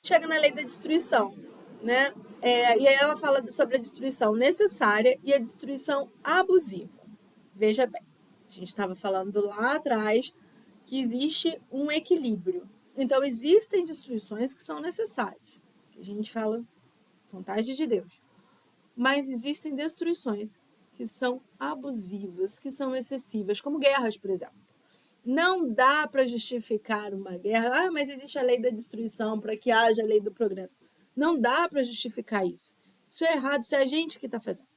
chega na lei da destruição, né? E aí ela fala sobre a destruição necessária e a destruição abusiva. Veja bem, a gente estava falando lá atrás que existe um equilíbrio. Então, existem destruições que são necessárias, que a gente fala vontade de Deus. Mas existem destruições que são abusivas, que são excessivas, como guerras, por exemplo. Não dá para justificar uma guerra. Mas existe a lei da destruição para que haja a lei do progresso. Não dá para justificar isso. Isso é errado, isso é a gente que está fazendo.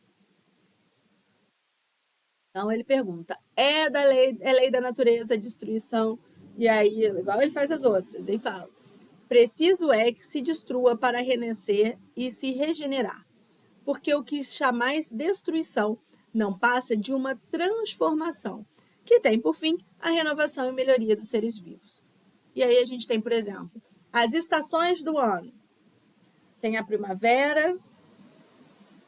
Então ele pergunta: é lei da natureza a destruição? E aí, igual ele faz as outras, ele fala: preciso é que se destrua para renascer e se regenerar, porque o que chamais destruição não passa de uma transformação, que tem por fim a renovação e melhoria dos seres vivos. E aí a gente tem, por exemplo, as estações do ano. Tem a primavera,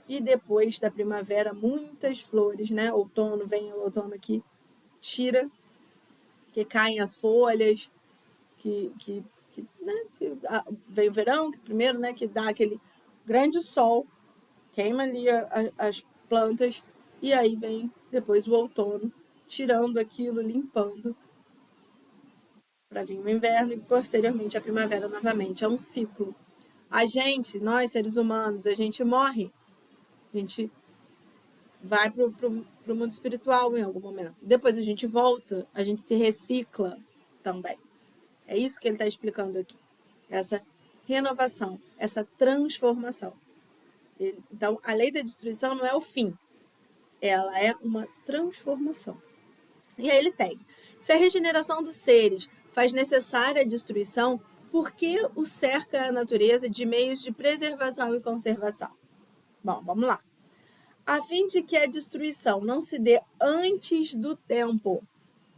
e depois da primavera, muitas flores, né? Outono, vem o outono aqui, tira, que caem as folhas, vem o verão, que primeiro, né? Que dá aquele grande sol, queima ali as plantas, e aí vem depois o outono, tirando aquilo, limpando, para vir o inverno e posteriormente a primavera novamente. É um ciclo. A gente, nós seres humanos, a gente morre, a gente vai para o mundo espiritual em algum momento. Depois a gente volta, a gente se recicla também. É isso que ele está explicando aqui. Essa renovação, essa transformação. Então, a lei da destruição não é o fim, ela é uma transformação. E aí ele segue. Se a regeneração dos seres faz necessária a destruição, por que o cerca a natureza de meios de preservação e conservação? Bom, vamos lá. A fim de que a destruição não se dê antes do tempo,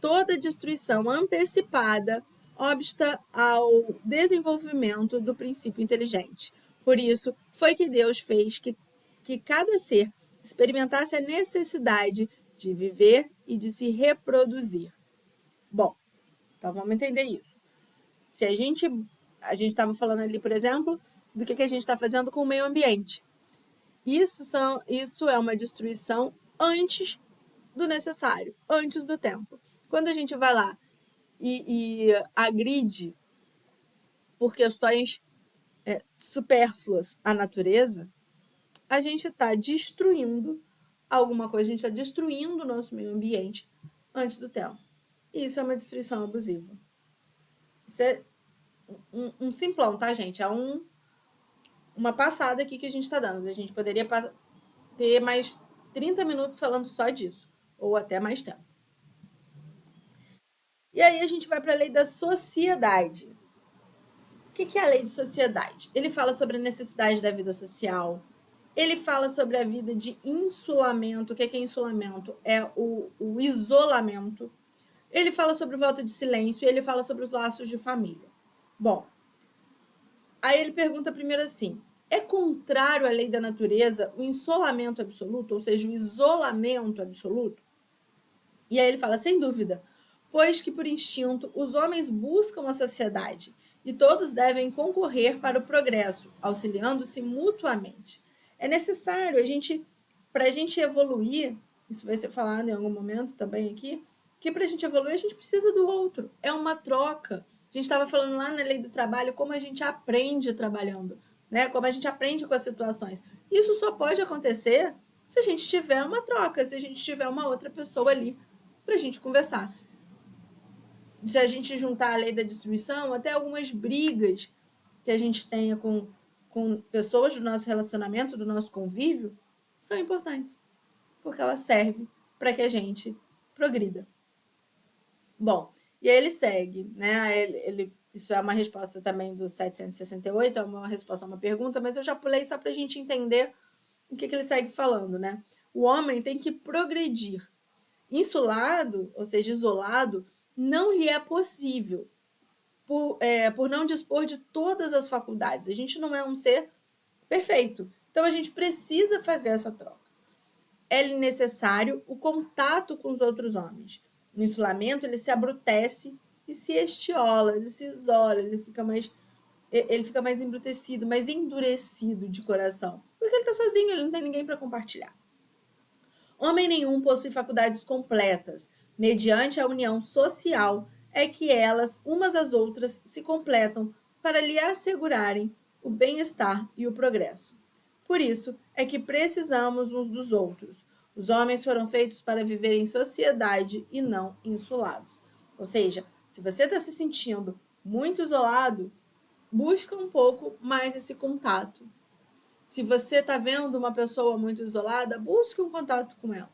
toda destruição antecipada obsta ao desenvolvimento do princípio inteligente. Por isso, foi que Deus fez que cada ser experimentasse a necessidade de viver e de se reproduzir. Bom, então vamos entender isso. Se a gente estava falando ali, por exemplo, do que a gente está fazendo com o meio ambiente. Isso é uma destruição antes do necessário, antes do tempo. Quando a gente vai lá e agride por questões supérfluas à natureza, a gente está destruindo alguma coisa, a gente está destruindo o nosso meio ambiente antes do tempo. E isso é uma destruição abusiva. Isso é um simplão, tá, gente? É uma passada aqui que a gente está dando. A gente poderia ter mais 30 minutos falando só disso, ou até mais tempo. E aí a gente vai para a lei da sociedade. O que é a lei de sociedade? Ele fala sobre a necessidade da vida social. Ele fala sobre a vida de insulamento. O que é insulamento? É o isolamento. Ele fala sobre o voto de silêncio e ele fala sobre os laços de família. Bom, aí ele pergunta primeiro assim: é contrário à lei da natureza o insolamento absoluto, ou seja, o isolamento absoluto? E aí ele fala: sem dúvida, pois que por instinto os homens buscam a sociedade e todos devem concorrer para o progresso, auxiliando-se mutuamente. É necessário para a gente evoluir, isso vai ser falado em algum momento também aqui, que para a gente evoluir a gente precisa do outro, é uma troca. A gente estava falando lá na lei do trabalho como a gente aprende trabalhando, né? Como a gente aprende com as situações. Isso só pode acontecer se a gente tiver uma troca, se a gente tiver uma outra pessoa ali para a gente conversar. Se a gente juntar a lei da destruição, até algumas brigas que a gente tenha com pessoas do nosso relacionamento, do nosso convívio, são importantes, porque elas servem para que a gente progrida. Bom, e aí ele segue, né? Isso é uma resposta também do 768, é uma resposta a uma pergunta, mas eu já pulei só para a gente entender o que ele segue falando, né? O homem tem que progredir. Insulado, ou seja, isolado, não lhe é possível, por não dispor de todas as faculdades. A gente não é um ser perfeito. Então, a gente precisa fazer essa troca. É necessário o contato com os outros homens. No isolamento, ele se abrutece e se estiola, ele se isola, ele fica mais ele fica mais embrutecido, mais endurecido de coração. Porque ele está sozinho, ele não tem ninguém para compartilhar. Homem nenhum possui faculdades completas. Mediante a união social é que elas, umas às outras, se completam para lhe assegurarem o bem-estar e o progresso. Por isso é que precisamos uns dos outros. Os homens foram feitos para viver em sociedade e não insulados. Ou seja, se você está se sentindo muito isolado, busca um pouco mais esse contato. Se você está vendo uma pessoa muito isolada, busque um contato com ela.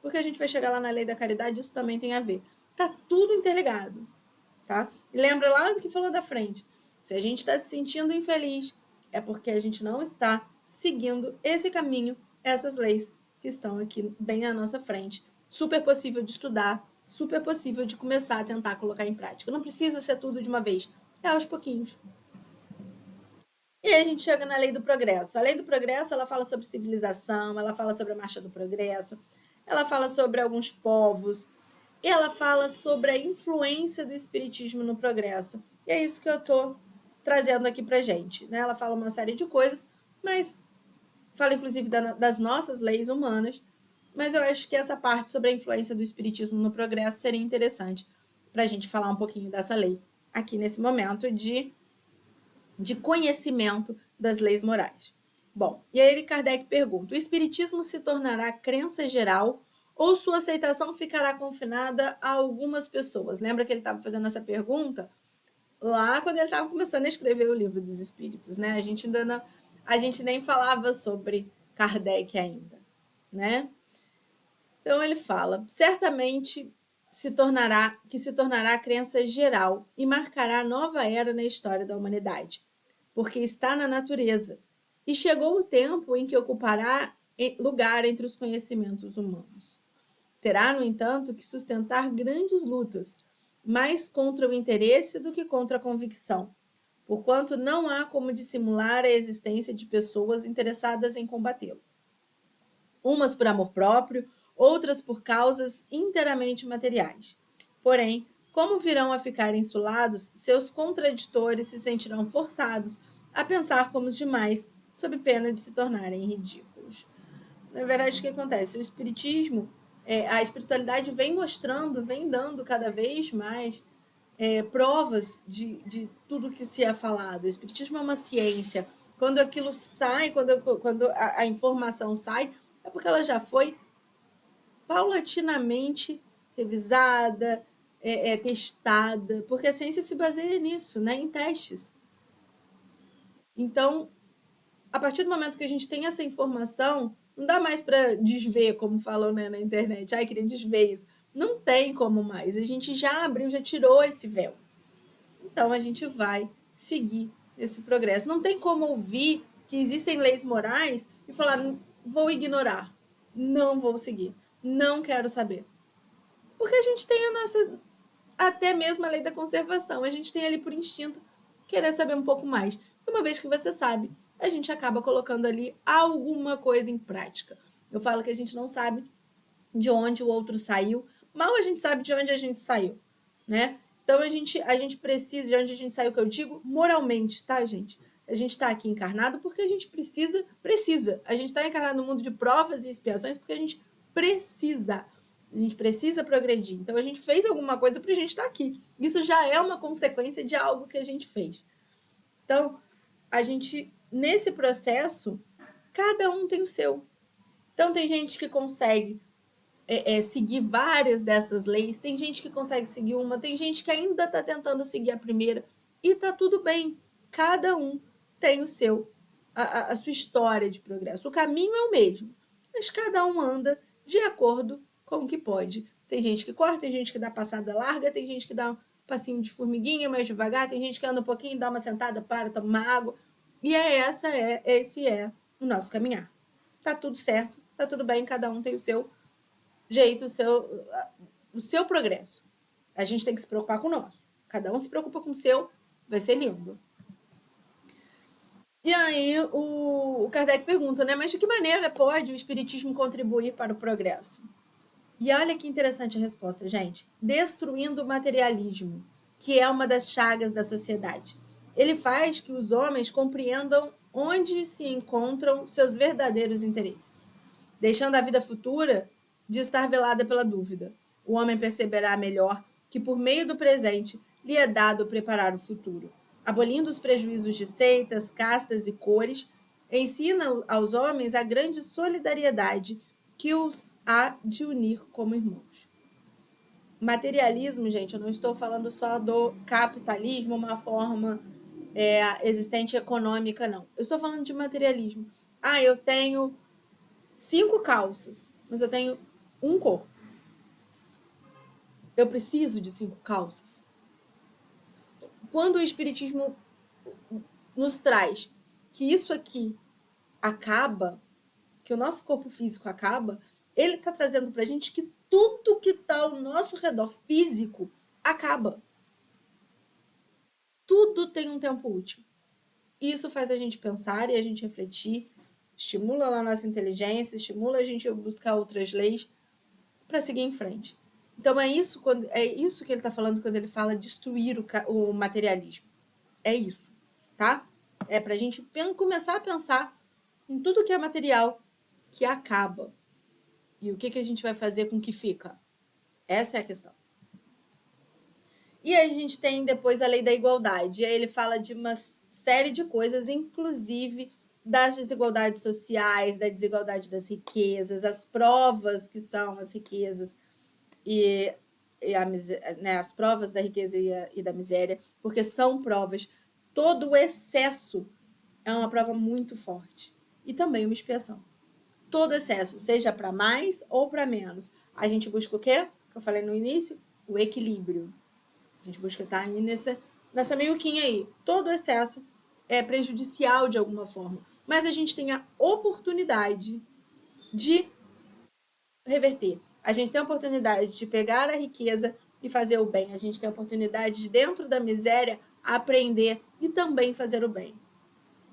Porque a gente vai chegar lá na lei da caridade, isso também tem a ver. Tá tudo interligado, tá? E lembra lá do que falou da frente. Se a gente está se sentindo infeliz, é porque a gente não está seguindo esse caminho, essas leis que estão aqui bem à nossa frente. Super possível de estudar, super possível de começar a tentar colocar em prática. Não precisa ser tudo de uma vez, é aos pouquinhos. E aí a gente chega na lei do progresso. A lei do progresso, ela fala sobre civilização, ela fala sobre a marcha do progresso, ela fala sobre alguns povos, ela fala sobre a influência do espiritismo no progresso. E é isso que eu estou trazendo aqui pra gente, né? Ela fala uma série de coisas, mas fala inclusive das nossas leis humanas, mas eu acho que essa parte sobre a influência do espiritismo no progresso seria interessante para a gente falar um pouquinho dessa lei aqui nesse momento de conhecimento das leis morais. Bom, e aí Kardec pergunta: o espiritismo se tornará crença geral ou sua aceitação ficará confinada a algumas pessoas? Lembra que ele estava fazendo essa pergunta lá quando ele estava começando a escrever o livro dos Espíritos, né? A gente nem falava sobre Kardec ainda, né? Então ele fala: certamente se tornará crença geral e marcará nova era na história da humanidade, porque está na natureza. E chegou o tempo em que ocupará lugar entre os conhecimentos humanos. Terá, no entanto, que sustentar grandes lutas, mais contra o interesse do que contra a convicção, porquanto não há como dissimular a existência de pessoas interessadas em combatê-lo. Umas por amor próprio, outras por causas inteiramente materiais. Porém, como virão a ficar insulados, seus contraditores se sentirão forçados a pensar como os demais, sob pena de se tornarem ridículos. Na verdade, o que acontece? O espiritismo, a espiritualidade vem mostrando, vem dando cada vez mais provas de tudo que se é falado. O espiritismo é uma ciência. Quando aquilo sai, quando a informação sai, é porque ela já foi paulatinamente revisada, testada, porque a ciência se baseia nisso, né, em testes. Então, a partir do momento que a gente tem essa informação, não dá mais para desver, como falam, né, na internet. Ai, queria desver isso. Não tem como mais. A gente já abriu, já tirou esse véu. Então, a gente vai seguir esse progresso. Não tem como ouvir que existem leis morais e falar: vou ignorar, não vou seguir, não quero saber. Porque a gente tem a nossa, até mesmo a lei da conservação, a gente tem ali por instinto querer saber um pouco mais. E uma vez que você sabe, a gente acaba colocando ali alguma coisa em prática. Eu falo que a gente não sabe de onde o outro saiu, mal a gente sabe de onde a gente saiu, né? Então a gente precisa, de onde a gente saiu, que eu digo, moralmente, tá, gente? A gente está aqui encarnado porque a gente precisa. A gente está encarnado no mundo de provas e expiações porque a gente precisa. A gente precisa progredir. Então a gente fez alguma coisa para a gente estar aqui. Isso já é uma consequência de algo que a gente fez. Então, a gente, nesse processo, cada um tem o seu. Então, tem gente que consegue seguir várias dessas leis, tem gente que consegue seguir uma, tem gente que ainda está tentando seguir a primeira, e tá tudo bem. Cada um tem o seu, a sua história de progresso. O caminho é o mesmo, mas cada um anda de acordo com o que pode. Tem gente que corre, tem gente que dá passada larga, tem gente que dá um passinho de formiguinha mais devagar, tem gente que anda um pouquinho, dá uma sentada, para, toma uma água. E esse é o nosso caminhar. Tá tudo certo, tá tudo bem, cada um tem o seu jeito, o seu progresso. A gente tem que se preocupar com o nosso. Cada um se preocupa com o seu, vai ser lindo. E aí o Kardec pergunta, né? Mas de que maneira pode o espiritismo contribuir para o progresso? E olha que interessante a resposta, gente. Destruindo o materialismo, que é uma das chagas da sociedade. ele faz que os homens compreendam onde se encontram seus verdadeiros interesses, deixando a vida futura de estar velada pela dúvida. O homem perceberá melhor que, por meio do presente, lhe é dado preparar o futuro. Abolindo os prejuízos de seitas, castas e cores, ensina aos homens a grande solidariedade que os há de unir como irmãos. Materialismo, gente, eu não estou falando só do capitalismo, uma forma existente econômica, não. Eu estou falando de materialismo. Eu tenho 5 calças, mas eu tenho um corpo. Eu preciso de 5 calças. Quando o Espiritismo nos traz que isso aqui acaba, que o nosso corpo físico acaba, ele está trazendo para a gente que tudo que está ao nosso redor físico acaba. Tudo tem um tempo útil. Isso faz a gente pensar e a gente refletir, estimula a nossa inteligência, estimula a gente a buscar outras leis para seguir em frente. Então é isso que ele está falando quando ele fala destruir o materialismo. É isso, tá? É para a gente começar a pensar em tudo que é material que acaba. E o que a gente vai fazer com o que fica? Essa é a questão. E aí a gente tem depois a lei da igualdade. E aí ele fala de uma série de coisas, inclusive das desigualdades sociais, da desigualdade das riquezas, as provas que são as riquezas e as provas da riqueza e da miséria, porque são provas. Todo o excesso é uma prova muito forte. E também uma expiação. Todo excesso, seja para mais ou para menos. A gente busca o quê? Que eu falei no início? O equilíbrio. A gente busca estar aí nessa meiuquinha aí. Todo excesso é prejudicial de alguma forma. Mas a gente tem a oportunidade de reverter. A gente tem a oportunidade de pegar a riqueza e fazer o bem. A gente tem a oportunidade de, dentro da miséria, aprender e também fazer o bem.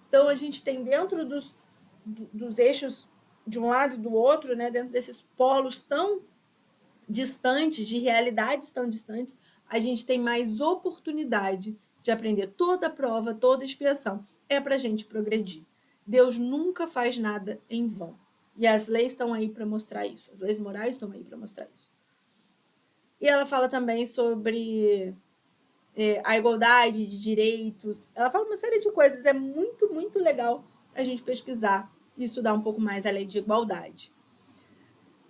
Então, a gente tem dentro dos eixos de um lado e do outro, né, dentro desses polos tão distantes, de realidades tão distantes, a gente tem mais oportunidade de aprender. Toda prova, toda expiação é para a gente progredir. Deus nunca faz nada em vão. E as leis estão aí para mostrar isso. As leis morais estão aí para mostrar isso. E ela fala também sobre a igualdade de direitos. Ela fala uma série de coisas. É muito, muito legal a gente pesquisar e estudar um pouco mais a lei de igualdade.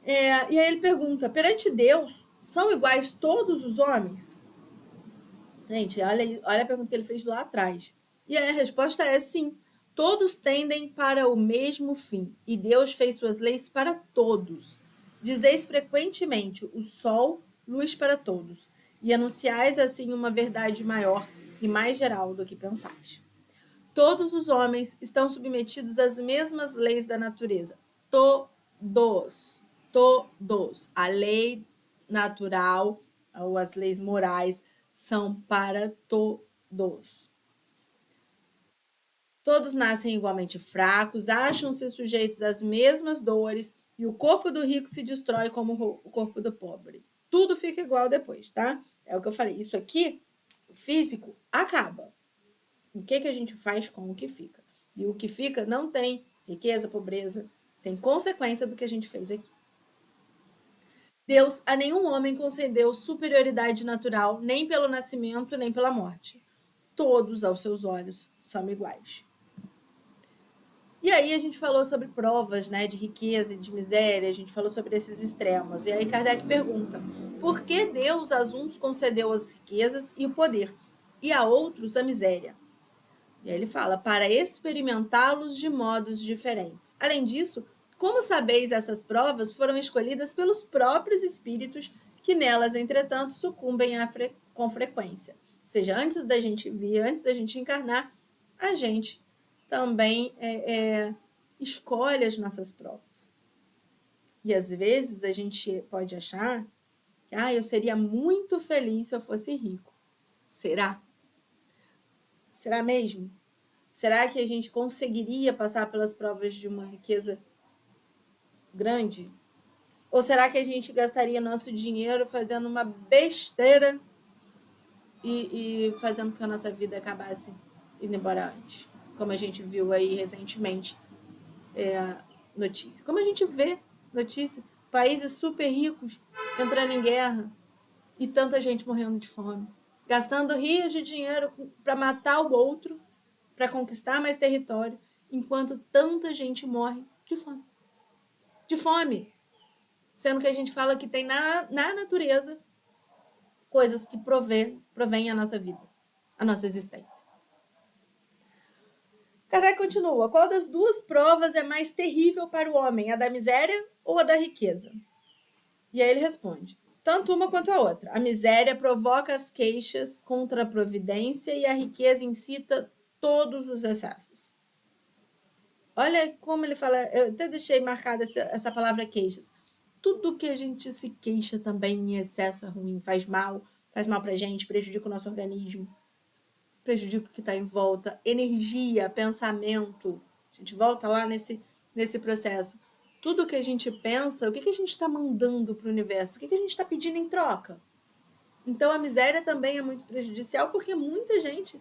E aí ele pergunta, perante Deus, são iguais todos os homens? Gente, olha a pergunta que ele fez lá atrás. E a resposta é sim. Todos tendem para o mesmo fim, e Deus fez suas leis para todos. Dizeis frequentemente, o sol, luz para todos, e anunciais assim uma verdade maior e mais geral do que pensais. Todos os homens estão submetidos às mesmas leis da natureza. Todos. A lei natural ou as leis morais são para todos. Todos nascem igualmente fracos, acham-se sujeitos às mesmas dores e o corpo do rico se destrói como o corpo do pobre. Tudo fica igual depois, tá? É o que eu falei. Isso aqui, o físico, acaba. O que a gente faz com o que fica? E o que fica não tem riqueza, pobreza, tem consequência do que a gente fez aqui. Deus a nenhum homem concedeu superioridade natural, nem pelo nascimento, nem pela morte. Todos, aos seus olhos, são iguais. E aí a gente falou sobre provas, né, de riqueza e de miséria, a gente falou sobre esses extremos. E aí Kardec pergunta, por que Deus a uns concedeu as riquezas e o poder, e a outros a miséria? E aí ele fala, para experimentá-los de modos diferentes. Além disso, como sabeis, essas provas foram escolhidas pelos próprios espíritos que nelas, entretanto, sucumbem com frequência. Ou seja, antes da gente vir, antes da gente encarnar, a gente também escolhe as nossas provas. E às vezes a gente pode achar que eu seria muito feliz se eu fosse rico. Será? Será mesmo? Será que a gente conseguiria passar pelas provas de uma riqueza grande? Ou será que a gente gastaria nosso dinheiro fazendo uma besteira e fazendo que a nossa vida acabasse indo embora antes. Como a gente viu aí recentemente notícia. Como a gente vê notícia, países super ricos entrando em guerra e tanta gente morrendo de fome, gastando rios de dinheiro para matar o outro, para conquistar mais território, enquanto tanta gente morre de fome. De fome. Sendo que a gente fala que tem na natureza coisas que provém a nossa vida, a nossa existência. Kardec continua. Qual das duas provas é mais terrível para o homem, a da miséria ou a da riqueza? E aí ele responde, tanto uma quanto a outra. A miséria provoca as queixas contra a providência e a riqueza incita todos os excessos. Olha como ele fala, eu até deixei marcada essa palavra queixas. Tudo que a gente se queixa também em excesso é ruim, faz mal pra gente, prejudica o nosso organismo, prejudica o que está em volta, energia, pensamento. A gente volta lá nesse processo. Tudo que a gente pensa, o que a gente está mandando para o universo? O que a gente está pedindo em troca? Então, a miséria também é muito prejudicial, porque muita gente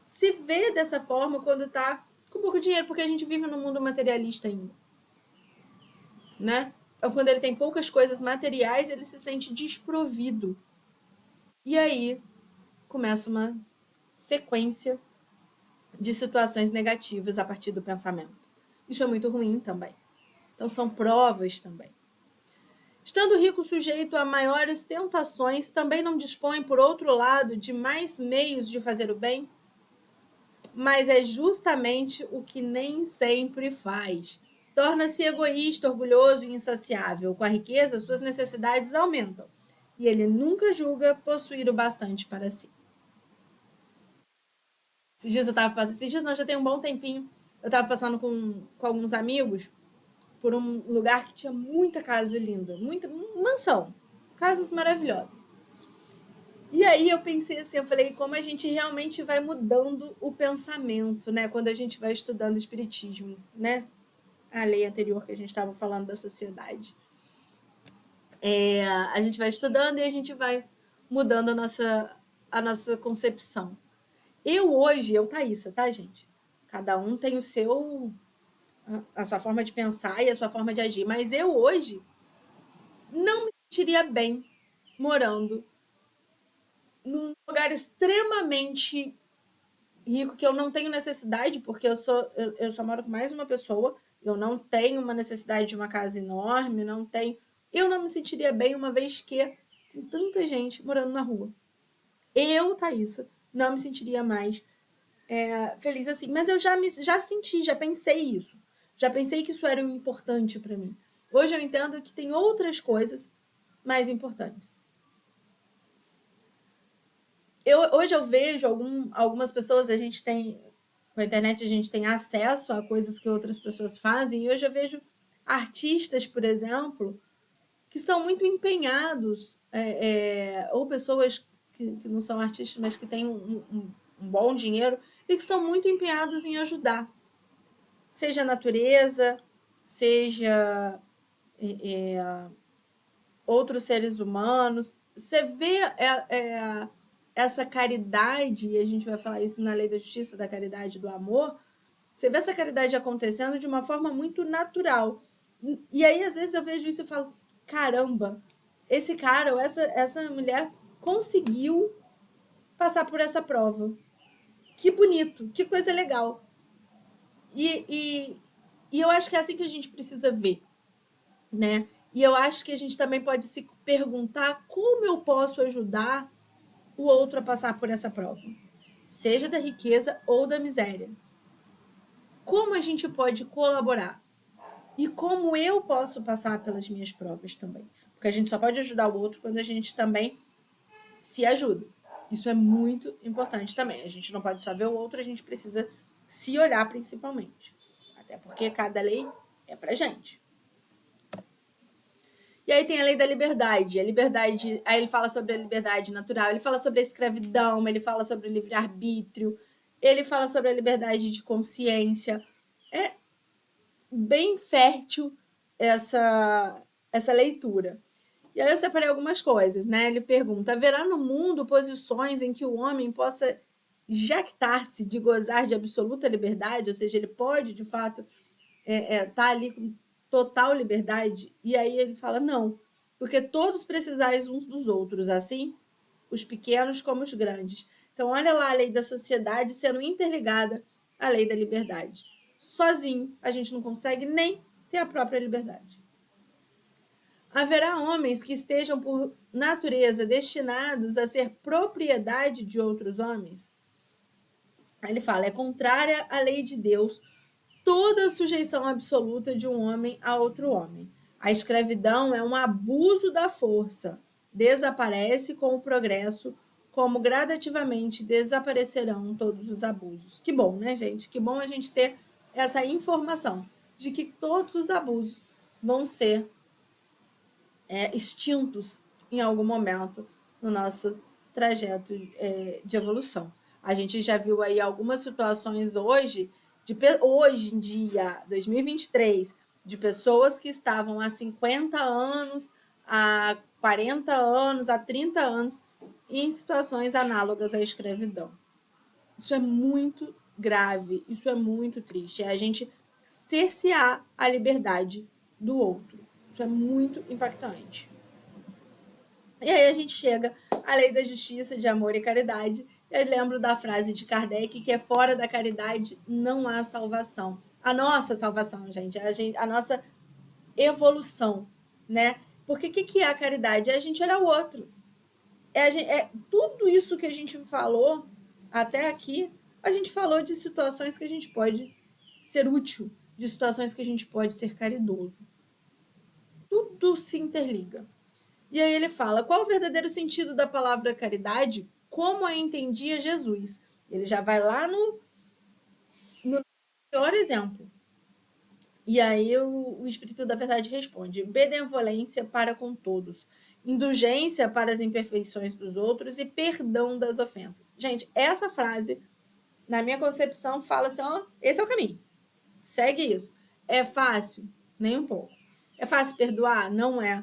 se vê dessa forma quando está com pouco dinheiro, porque a gente vive num mundo materialista ainda. Né? Então, quando ele tem poucas coisas materiais, ele se sente desprovido. E aí, começa uma sequência de situações negativas a partir do pensamento. Isso é muito ruim também. Então, são provas também. Estando rico sujeito a maiores tentações, também não dispõe, por outro lado, de mais meios de fazer o bem? Mas é justamente o que nem sempre faz. Torna-se egoísta, orgulhoso e insaciável. Com a riqueza, suas necessidades aumentam. E ele nunca julga possuir o bastante para si. Esses dias nós já tem um bom tempinho. Eu estava passando com alguns amigos por um lugar que tinha muita casa linda, muita mansão, casas maravilhosas. E aí eu pensei assim, eu falei, como a gente realmente vai mudando o pensamento, né? Quando a gente vai estudando espiritismo, né? A lei anterior que a gente estava falando da sociedade. A gente vai estudando e a gente vai mudando a nossa concepção. Eu, Thaísa, tá, gente? Cada um tem a sua forma de pensar e a sua forma de agir. Mas eu, hoje, não me sentiria bem morando num lugar extremamente rico que eu não tenho necessidade, porque eu só moro com mais uma pessoa, eu não tenho uma necessidade de uma casa enorme, não tenho. Eu não me sentiria bem uma vez que tem tanta gente morando na rua. Eu, Thaísa, não me sentiria mais feliz assim. Mas eu já senti, já pensei isso. Já pensei que isso era importante para mim. Hoje eu entendo que tem outras coisas mais importantes. Hoje eu vejo algumas pessoas, com a internet a gente tem acesso a coisas que outras pessoas fazem, e hoje eu vejo artistas, por exemplo, que estão muito empenhados, ou pessoas que não são artistas, mas que têm um bom dinheiro, e que estão muito empenhados em ajudar. Seja a natureza, seja outros seres humanos. Você vê essa caridade, e a gente vai falar isso na Lei da Justiça, da caridade, do amor, você vê essa caridade acontecendo de uma forma muito natural. E aí, às vezes, eu vejo isso e falo, caramba, esse cara ou essa mulher conseguiu passar por essa prova. Que bonito, que coisa legal. E eu acho que é assim que a gente precisa ver, né? E eu acho que a gente também pode se perguntar como eu posso ajudar o outro a passar por essa prova, seja da riqueza ou da miséria. Como a gente pode colaborar? E como eu posso passar pelas minhas provas também? Porque a gente só pode ajudar o outro quando a gente também se ajuda. Isso é muito importante também. A gente não pode só ver o outro, a gente precisa se olhar principalmente. Até porque cada lei é pra gente. E aí tem a lei da liberdade. A liberdade, aí ele fala sobre a liberdade natural, ele fala sobre a escravidão, ele fala sobre o livre-arbítrio, ele fala sobre a liberdade de consciência. É bem fértil essa leitura. E aí eu separei algumas coisas, né? Ele pergunta: haverá no mundo posições em que o homem possa jactar-se de gozar de absoluta liberdade, ou seja, ele pode, de fato, tá ali com total liberdade, e aí ele fala, não, porque todos precisais uns dos outros, assim, os pequenos como os grandes. Então, olha lá a lei da sociedade sendo interligada à lei da liberdade. Sozinho, a gente não consegue nem ter a própria liberdade. Haverá homens que estejam, por natureza, destinados a ser propriedade de outros homens? Aí ele fala, é contrária à lei de Deus toda a sujeição absoluta de um homem a outro homem. A escravidão é um abuso da força. Desaparece com o progresso, como gradativamente desaparecerão todos os abusos. Que bom, né, gente? Que bom a gente ter essa informação de que todos os abusos vão ser extintos em algum momento no nosso trajeto de evolução. A gente já viu aí algumas situações hoje em dia, 2023, de pessoas que estavam há 50 anos, há 40 anos, há 30 anos, em situações análogas à escravidão. Isso é muito grave, isso é muito triste. É a gente cercear a liberdade do outro. Isso é muito impactante. E aí a gente chega à lei da justiça, de amor e caridade. Eu lembro da frase de Kardec, que é fora da caridade não há salvação. A nossa salvação, gente, a nossa evolução, né? Porque o que é a caridade? É a gente olhar o outro. Tudo isso que a gente falou até aqui, a gente falou de situações que a gente pode ser útil, de situações que a gente pode ser caridoso. Tudo se interliga. E aí ele fala, qual o verdadeiro sentido da palavra caridade? Como a entendia Jesus? Ele já vai lá no pior exemplo. E aí o Espírito da Verdade responde, benevolência para com todos, indulgência para as imperfeições dos outros e perdão das ofensas. Gente, essa frase, na minha concepção, fala assim, ó, esse é o caminho, segue isso. É fácil? Nem um pouco. É fácil perdoar? Não é.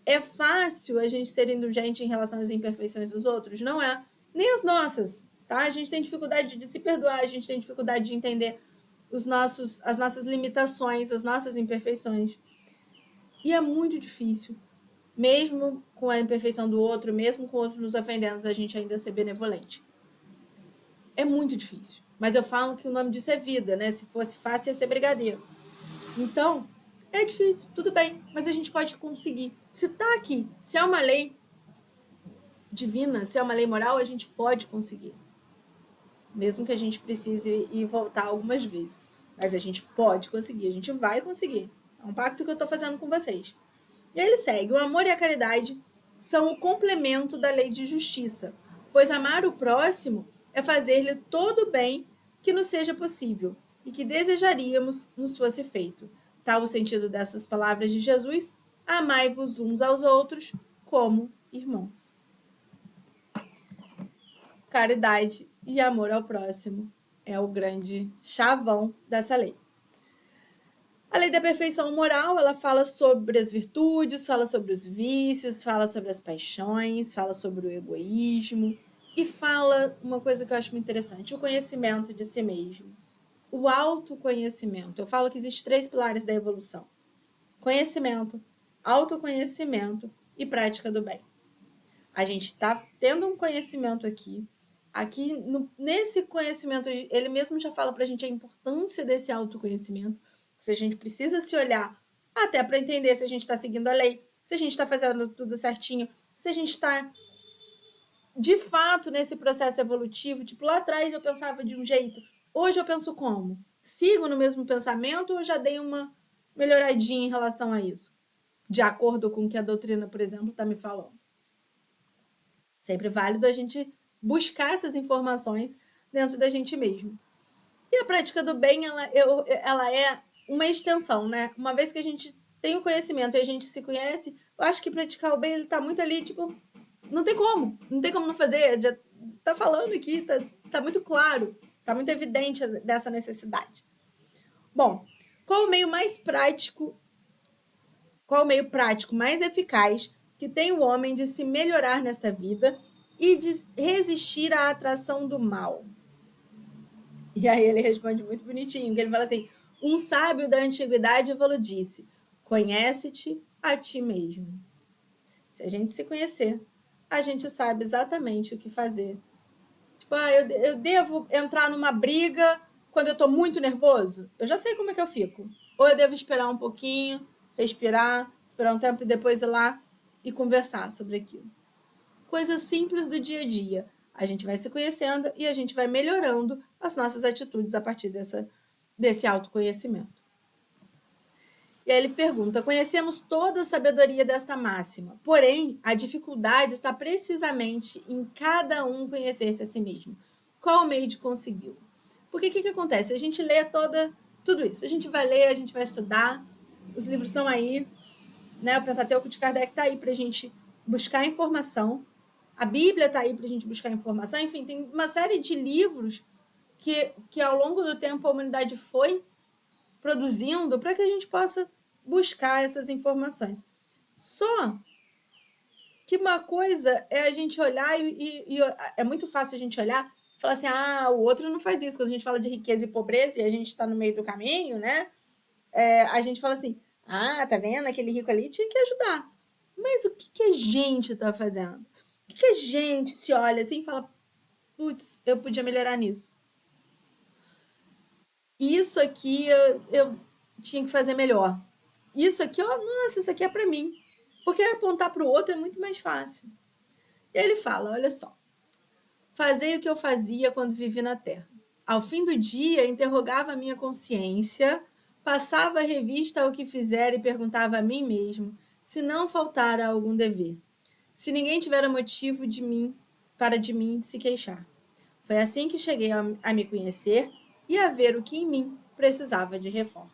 É fácil a gente ser indulgente em relação às imperfeições dos outros? Não é. Nem as nossas, tá? A gente tem dificuldade de se perdoar, a gente tem dificuldade de entender as nossas limitações, as nossas imperfeições. E é muito difícil, mesmo com a imperfeição do outro, mesmo com o outro nos ofendendo, a gente ainda ser benevolente. É muito difícil. Mas eu falo que o nome disso é vida, né? Se fosse fácil, ia ser brigadeiro. Então, é difícil, tudo bem, mas a gente pode conseguir. Se tá aqui, se é uma lei divina, se é uma lei moral, a gente pode conseguir. Mesmo que a gente precise ir voltar algumas vezes. Mas a gente pode conseguir, a gente vai conseguir. É um pacto que eu estou fazendo com vocês. E aí ele segue: o amor e a caridade são o complemento da lei de justiça, pois amar o próximo é fazer-lhe todo o bem que nos seja possível e que desejaríamos nos fosse feito. Tal o sentido dessas palavras de Jesus: amai-vos uns aos outros como irmãos. Caridade e amor ao próximo é o grande chavão dessa lei. A lei da perfeição moral, ela fala sobre as virtudes, fala sobre os vícios, fala sobre as paixões, fala sobre o egoísmo e fala uma coisa que eu acho muito interessante, o conhecimento de si mesmo. O autoconhecimento. Eu falo que existem 3 pilares da evolução: conhecimento, autoconhecimento e prática do bem. A gente está tendo um conhecimento aqui. Nesse conhecimento, ele mesmo já fala para a gente a importância desse autoconhecimento. Se a gente precisa se olhar até para entender se a gente está seguindo a lei, se a gente está fazendo tudo certinho, se a gente está de fato nesse processo evolutivo. Tipo, lá atrás eu pensava de um jeito, hoje eu penso como? Sigo no mesmo pensamento ou já dei uma melhoradinha em relação a isso? De acordo com o que a doutrina, por exemplo, está me falando. Sempre válido a gente buscar essas informações dentro da gente mesmo. E a prática do bem, ela é uma extensão, né? Uma vez que a gente tem o conhecimento e a gente se conhece, eu acho que praticar o bem, ele tá muito ali, tipo, não tem como não fazer, já tá falando aqui, tá muito claro, tá muito evidente dessa necessidade. Bom, qual o meio prático mais eficaz que tem o homem de se melhorar nesta vida e de resistir à atração do mal? E aí ele responde muito bonitinho, que ele fala assim: um sábio da antiguidade falou disse: conhece-te a ti mesmo. Se a gente se conhecer, a gente sabe exatamente o que fazer. Tipo, eu devo entrar numa briga quando eu tô muito nervoso? Eu já sei como é que eu fico. Ou eu devo esperar um pouquinho, respirar, esperar um tempo e depois ir lá e conversar sobre aquilo. Coisas simples do dia a dia. A gente vai se conhecendo e a gente vai melhorando as nossas atitudes a partir desse autoconhecimento. E aí ele pergunta: conhecemos toda a sabedoria desta máxima, porém, a dificuldade está precisamente em cada um conhecer-se a si mesmo. Qual o meio de consegui-lo? Porque o que acontece? A gente lê tudo isso. A gente vai ler, a gente vai estudar, os livros estão aí, né? O Pentateuco de Kardec está aí para a gente buscar informação, a Bíblia está aí para a gente buscar informação, enfim, tem uma série de livros que ao longo do tempo a humanidade foi produzindo para que a gente possa buscar essas informações. Só que uma coisa é a gente olhar e é muito fácil a gente olhar e falar assim: ah, o outro não faz isso. Quando a gente fala de riqueza e pobreza e a gente está no meio do caminho, né? A gente fala assim: ah, tá vendo? Aquele rico ali tinha que ajudar. Mas o que a gente está fazendo? O que a gente se olha assim e fala: putz, eu podia melhorar nisso. Isso aqui eu tinha que fazer melhor. Isso aqui, ó, nossa, isso aqui é para mim. Porque apontar para o outro é muito mais fácil. E aí ele fala: olha só, fazei o que eu fazia quando vivi na Terra. Ao fim do dia, interrogava a minha consciência, passava a revista ao que fizera e perguntava a mim mesmo se não faltara algum dever, se ninguém tivera motivo para de mim se queixar. Foi assim que cheguei a me conhecer e a ver o que em mim precisava de reforma.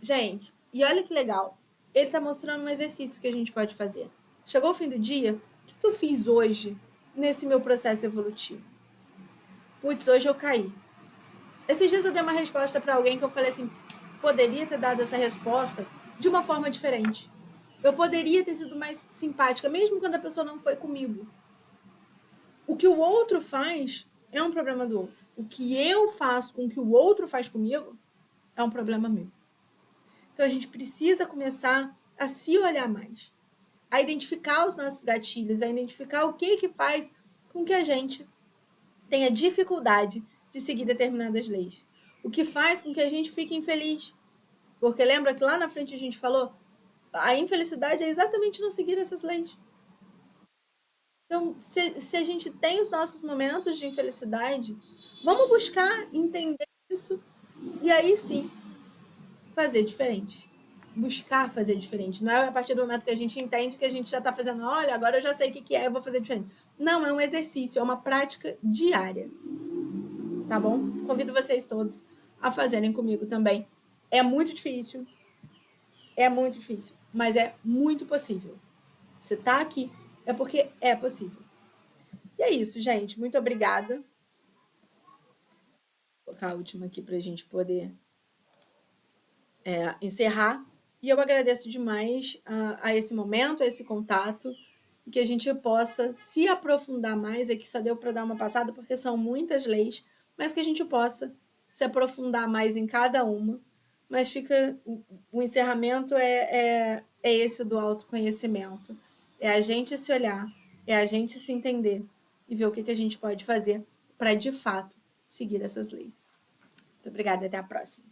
Gente, e olha que legal. Ele está mostrando um exercício que a gente pode fazer. Chegou o fim do dia, o que eu fiz hoje nesse meu processo evolutivo? Putz, hoje eu caí. Esses dias eu dei uma resposta para alguém que eu falei assim: poderia ter dado essa resposta de uma forma diferente. Eu poderia ter sido mais simpática, mesmo quando a pessoa não foi comigo. O que o outro faz é um problema do outro. O que eu faço com o que o outro faz comigo é um problema meu. Então a gente precisa começar a se olhar mais, a identificar os nossos gatilhos, a identificar o que faz com que a gente tenha dificuldade de seguir determinadas leis. O que faz com que a gente fique infeliz. Porque lembra que lá na frente a gente falou, a infelicidade é exatamente não seguir essas leis. Então, se a gente tem os nossos momentos de infelicidade, vamos buscar entender isso e aí sim fazer diferente. Buscar fazer diferente. Não é a partir do momento que a gente entende que a gente já está fazendo, olha, agora eu já sei o que é, eu vou fazer diferente. Não, é um exercício, é uma prática diária. Tá bom? Convido vocês todos a fazerem comigo também. É muito difícil, mas é muito possível. Você tá aqui é porque é possível. E é isso, gente. Muito obrigada. Vou colocar a última aqui para a gente poder encerrar. E eu agradeço demais a esse momento, a esse contato, e que a gente possa se aprofundar mais. Aqui só deu para dar uma passada, porque são muitas leis, mas que a gente possa se aprofundar mais em cada uma. Mas fica o encerramento é esse do autoconhecimento. É a gente se olhar, é a gente se entender e ver o que a gente pode fazer para, de fato, seguir essas leis. Muito obrigada, até a próxima.